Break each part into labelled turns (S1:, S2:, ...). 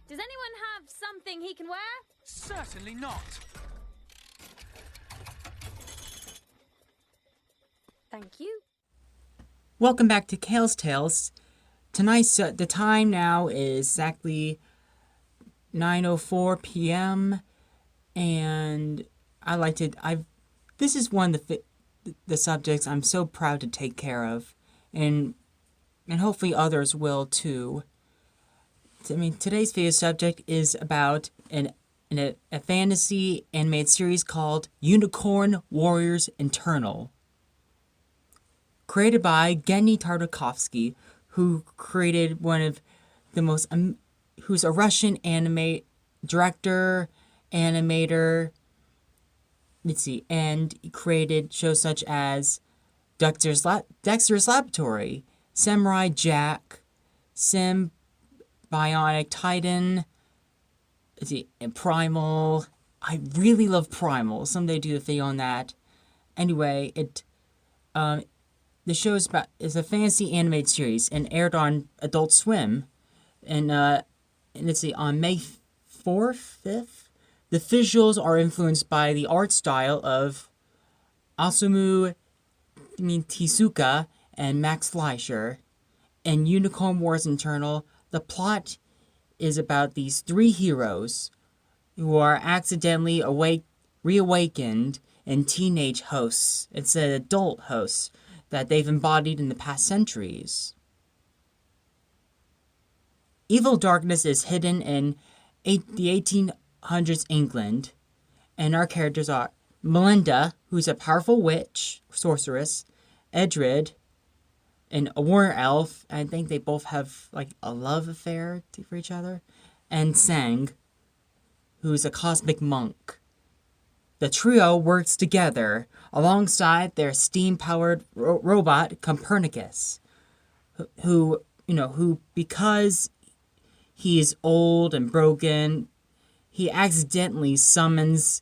S1: Does anyone have something he can wear?
S2: Certainly not.
S1: Thank you.
S3: Welcome back to Kales Tales. Tonight's the time now is exactly 9:04 p.m. and this is one of the subjects I'm so proud to take care of, and hopefully others will too. I mean, today's video subject is about a fantasy animated series called Unicorn Warriors Eternal. Created by Genndy Tartakovsky, who created one of the most, who's a Russian director, animator, and he created shows such as Dexter's Laboratory, Samurai Jack, Bionic Titan, and Primal. I really love Primal. Someday do a video on that. Anyway, the show is a fantasy animated series and aired on Adult Swim, and it's on May 5th. The visuals are influenced by the art style of Osamu Tezuka and Max Fleischer. In Unicorn Wars Eternal, the plot is about these three heroes who are accidentally reawakened in teenage hosts instead of adult hosts that they've embodied in the past centuries. Evil darkness is hidden in the 1800s England, and our characters are Melinda, who's a powerful witch, sorceress, Edred, and a warrior elf. I think they both have like a love affair for each other, and Sang, who's a cosmic monk. The trio works together alongside their steam-powered robot Copernicus, who because he is old and broken, he accidentally summons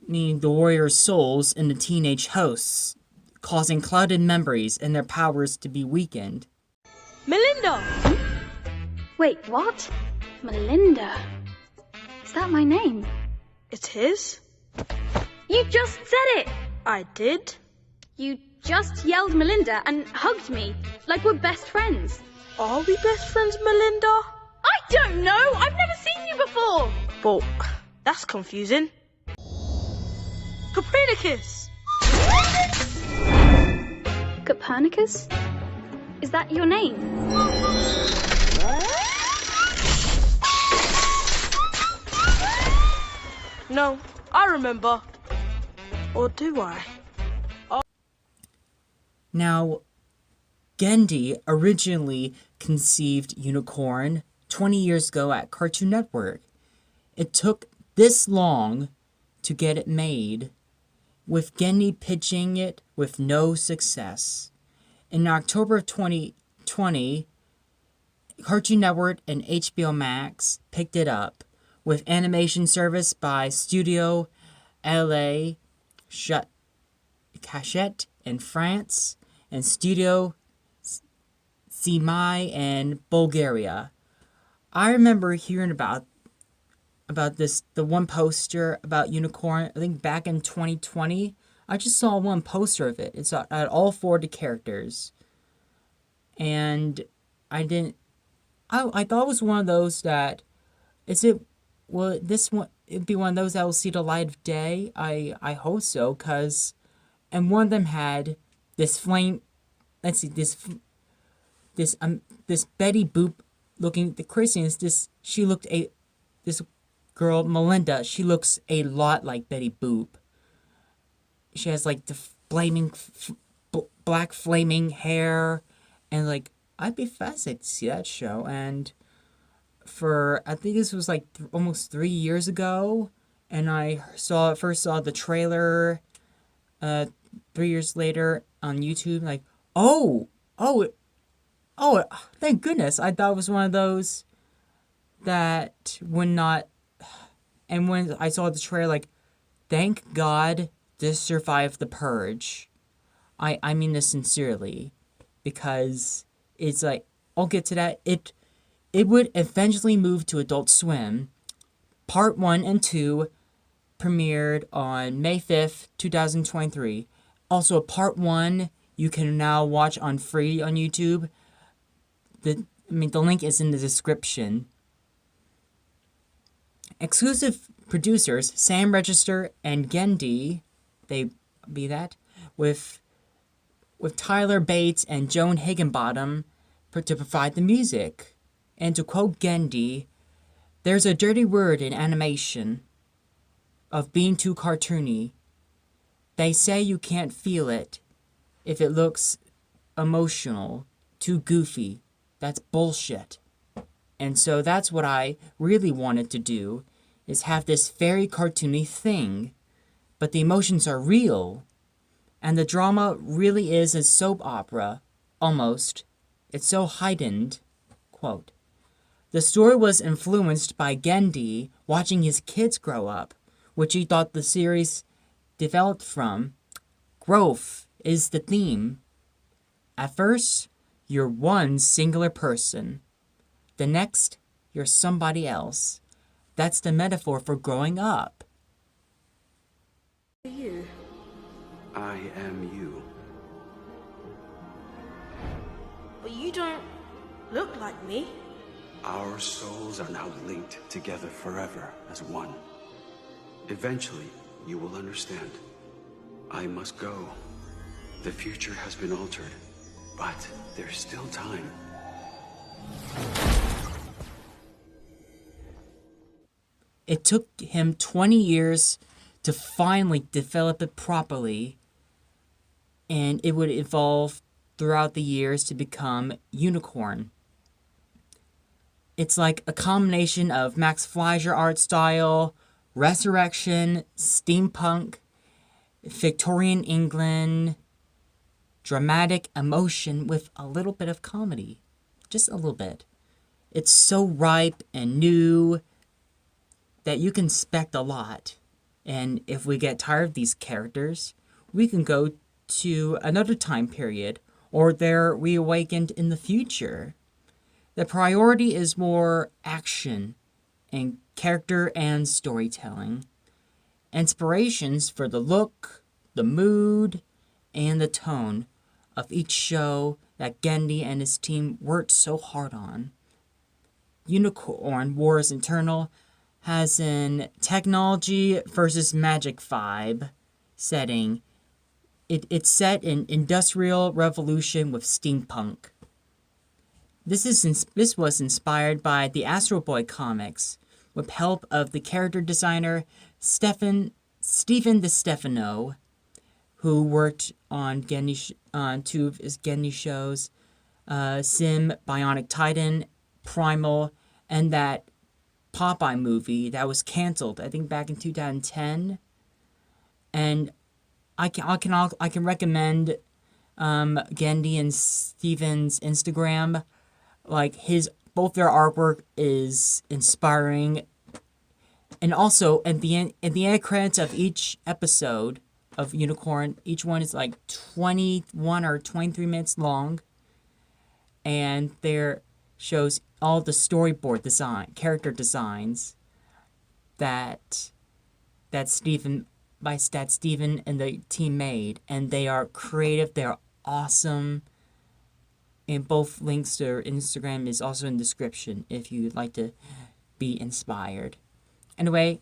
S3: the warrior's souls in the teenage hosts, causing clouded memories and their powers to be weakened.
S4: Melinda!
S5: Wait, what? Melinda? Is that my name?
S4: It is?
S5: You just said it!
S4: I did?
S5: You just yelled Melinda and hugged me, like we're best friends.
S4: Are we best friends, Melinda?
S5: I don't know! I've never seen you before!
S4: Well, that's confusing. Copernicus!
S5: Copernicus? Is that your name?
S4: No, I remember. Or do I?
S3: Now, Genndy originally conceived Unicorn 20 years ago at Cartoon Network. It took this long to get it made, with Genndy pitching it with no success. In October of 2020, Cartoon Network and HBO Max picked it up, with animation service by Studio LA Cachette in France and Studio Simai in Bulgaria. I remember hearing about this, the one poster about Unicorn, I think back in 2020. I just saw one poster of it. It's at all four of the characters. And I thought it was one of those that, this one, it'd be one of those that will see the light of day. I hope so, and one of them had this flame, this Betty Boop looking, the craziness, this girl, Melinda, she looks a lot like Betty Boop. She has like the black flaming hair, and like, I'd be fascinated to see that show. And I think this was like almost 3 years ago, and I first saw the trailer 3 years later on YouTube, like, oh, thank goodness. I thought it was one of those that would not, and when I saw the trailer, like, thank God this survived the purge. I mean this sincerely, because it's like, I'll get to that. It would eventually move to Adult Swim. Part 1 and 2 premiered on May 5th, 2023. Also, Part 1 you can now watch on free on YouTube. The link is in the description. Exclusive producers Sam Register and Genndy, with Tyler Bates and Joan Higginbottom to provide the music. And to quote Genndy, "There's a dirty word in animation of being too cartoony. They say you can't feel it if it looks emotional, too goofy. That's bullshit." And so that's what I really wanted to do, is have this very cartoony thing, but the emotions are real. And the drama really is a soap opera, almost. It's so heightened. Quote, "The story was influenced by Genndy watching his kids grow up, which he thought the series developed from. Growth is the theme. At first, you're one singular person. The next, you're somebody else. That's the metaphor for growing up."
S4: You.
S2: I am you.
S4: But you don't look like me.
S2: Our souls are now linked together forever as one. Eventually, you will understand. I must go. The future has been altered, but there's still time.
S3: It took him 20 years to finally develop it properly, and it would evolve throughout the years to become Unicorn. It's like a combination of Max Fleischer art style, resurrection, steampunk, Victorian England, dramatic emotion with a little bit of comedy. Just a little bit. It's so ripe and new that you can expect a lot. And if we get tired of these characters, we can go to another time period, or they're reawakened in the future. The priority is more action and character and storytelling. Inspirations for the look, the mood, and the tone of each show that Genndy and his team worked so hard on. Unicorn Wars Eternal has an technology versus magic vibe setting. It's set in Industrial Revolution with steampunk. This was inspired by the Astro Boy comics, with help of the character designer Stephen DeStefano, who worked on two of his Genndy shows, Sim, Bionic Titan, Primal, and that Popeye movie that was canceled, I think back in 2010. And I can recommend Genndy and Steven's Instagram. Like both their artwork is inspiring. And also at the end credits of each episode of Unicorn, each one is like 21 or 23 minutes long, and there shows all the storyboard character designs that Steven and the team made, and they are creative, they're awesome. And both links to their Instagram is also in the description if you'd like to be inspired. Anyway,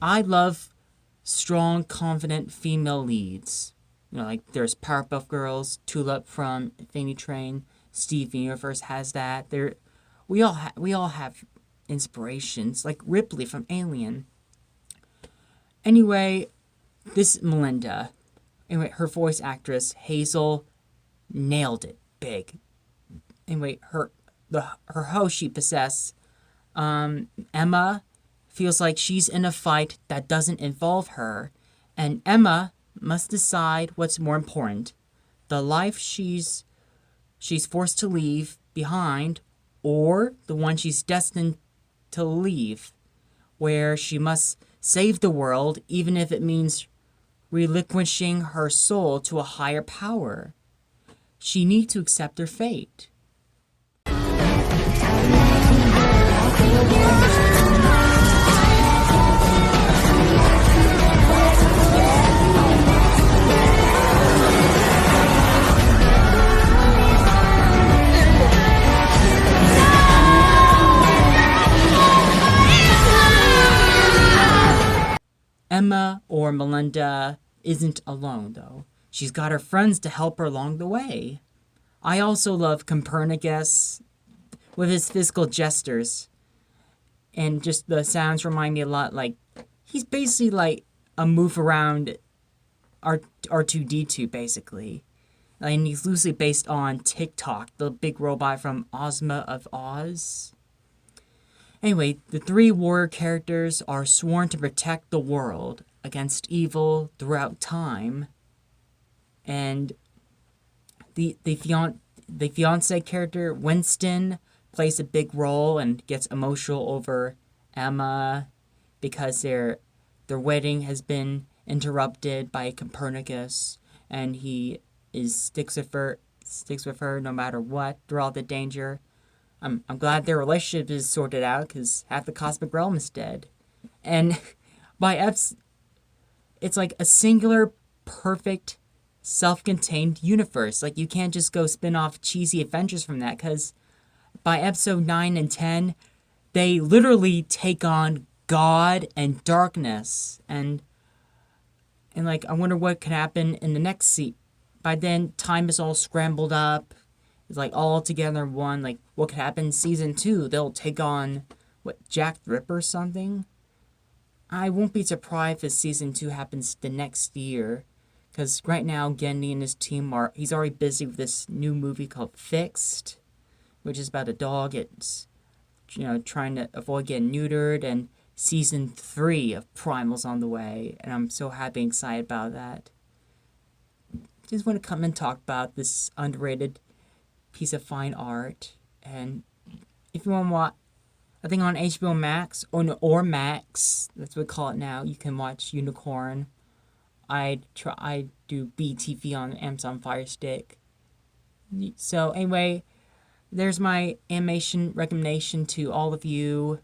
S3: I love strong, confident female leads. Like there's Powerpuff Girls, Tulip from Infinity Train, Steven Universe has that. We all have inspirations, like Ripley from Alien. Anyway, this Melinda. Anyway, her voice actress Hazel nailed it big. Anyway, her host she possesses, Emma, feels like she's in a fight that doesn't involve her, and Emma must decide what's more important: the life she's forced to leave behind, or the one she's destined to leave, where she must save the world, even if it means relinquishing her soul to a higher power. She needs to accept her fate. Emma or Melinda isn't alone, though. She's got her friends to help her along the way. I also love Copernicus with his physical gestures. And just the sounds remind me a lot, like, he's basically like a move around R2D2, basically. And he's loosely based on TikTok, the big robot from Ozma of Oz. Anyway, the three warrior characters are sworn to protect the world against evil throughout time. And the fiancé character, Winston, plays a big role and gets emotional over Emma because their wedding has been interrupted by Copernicus, and he sticks with her no matter what through all the danger. I'm glad their relationship is sorted out because half the cosmic realm is dead. And by F's, it's like a singular, perfect, self-contained universe. Like, you can't just go spin off cheesy adventures from that, because by episode 9 and 10, they literally take on God and darkness. And like, I wonder what could happen in the next season. By then, time is all scrambled up. It's like all together in one. Like, what could happen in season 2? They'll take on, Jack the Ripper or something? I won't be surprised if season 2 happens the next year. Because right now, Genndy and his team he's already busy with this new movie called Fixed, which is about a dog. It's, trying to avoid getting neutered. And season 3 of Primal's on the way. And I'm so happy and excited about that. Just want to come and talk about this underrated piece of fine art. And if you want to watch, I think on HBO Max or Max, that's what we call it now, you can watch Unicorn. I do BTV on Amazon Fire Stick. So anyway, there's my animation recommendation to all of you.